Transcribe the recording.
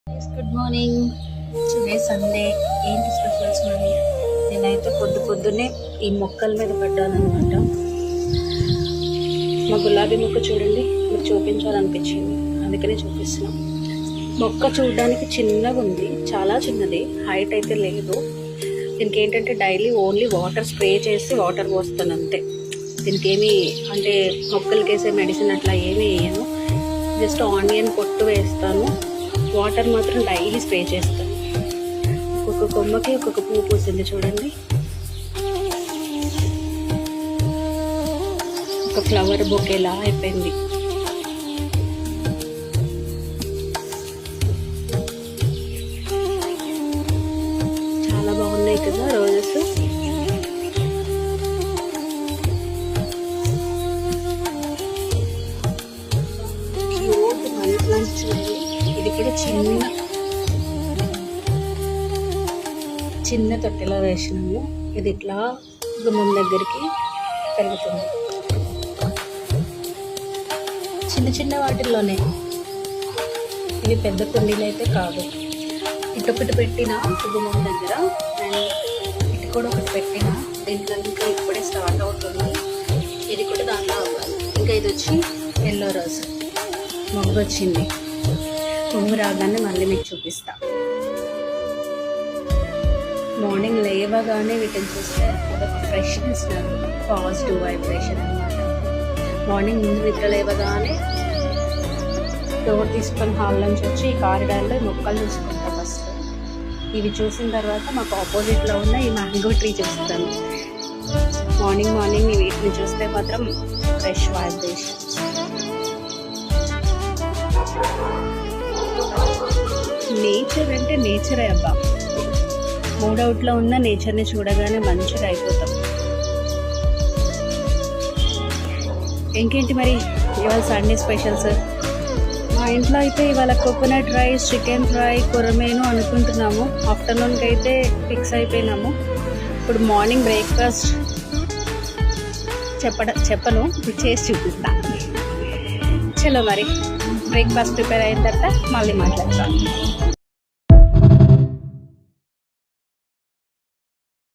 Good morning. Today Sunday. ఏంటి specials మరి? నేనైతే పొద్దున్నే ఈ మొక్కల మీద పడ్డానమాట. మా గులాబీ మొక్క చూడండి, మీకు చూపించాలనిపించింది, అందుకనే చూపిస్తున్నాం. మొక్క చూడడానికి చిన్నగా ఉంది, చాలా చిన్నది, హైట్ అయితే లేదు. దీనికి ఏంటంటే డైలీ ఓన్లీ వాటర్ స్ప్రే చేసి వాటర్ పోస్తాను అంతే. దీనికి ఏమి అంటే మొక్కలకి వేసే మెడిసిన్ అట్లా ఏమీ వేయను. జస్ట్ ఆనియన్ పొట్టు వేస్తాను, వాటర్ మాత్రం డైలీ స్ప్రే చేస్తాను. ఒక్కొక్క కొమ్మకి ఒక్కొక్క పువ్వు పూసింది చూడండి. ఒక ఫ్లవర్ బొకేలా అయిపోయింది. చాలా బాగున్నాయి కదా రోజెస్. మనీ ప్లాంట్ చూడండి, ఇది కూడా చిన్న తొట్టెలో వేసినాము. ఇది ఇట్లా గుమ్మం దగ్గరికి పెరుగుతుంది. చిన్న వాటిల్లోనే, ఇవి పెద్ద కుండీలు అయితే కాదు. ఇటొకటి పెట్టిన గుమ్మం దగ్గర, అండ్ ఇటు కూడా ఒకటి పెట్టిన. దీంట్లో ఇంకా ఇప్పుడే స్టార్ట్ అవుతుంది. ఇది కూడా దాంట్లో అవ్వాలి. ఇంకా ఇది వచ్చి ఎల్లో రోజ్ మొగ్గు వచ్చింది. పువ్వు రాగానే మళ్ళీ మీకు చూపిస్తా. మార్నింగ్ లేవగానే వీటిని చూస్తే అదొక ఫ్రెష్నెస్, నాకు పాజిటివ్ వైబ్రేషన్ అనమాట. మార్నింగ్ ముందు నిద్ర లేవగానే డోర్ తీసుకొని హాల్ నుంచి వచ్చి ఈ కారిడార్లో మొక్కలు చూసుకుంటాం ఫస్ట్. ఇవి చూసిన తర్వాత మాకు ఆపోజిట్లో ఉన్న ఈ మ్యాంగో ట్రీ చూస్తాను. మార్నింగ్ వీటిని చూస్తే మాత్రం ఫ్రెష్ వైబ్రేషన్. నేచర్ అంటే నేచరే అబ్బా. మూడవుట్లో ఉన్న నేచర్ని చూడగానే మంచిగా అయిపోతాం. ఇంకేంటి మరి ఇవాళ సండే స్పెషల్స్? మా ఇంట్లో అయితే ఇవాళ కోకోనట్ రైస్, చికెన్ ఫ్రై, కొరమేను అనుకుంటున్నాము. ఆఫ్టర్నూన్కి అయితే ఫిక్స్ అయిపోయినాము. ఇప్పుడు మార్నింగ్ బ్రేక్ఫాస్ట్ చెప్పను, ఇప్పుడు చేసి చూపిస్తా. చలో మరి బ్రేక్ఫాస్ట్ ప్రిపేర్ అయిన తర్వాత మళ్ళీ మాట్లాడతాను.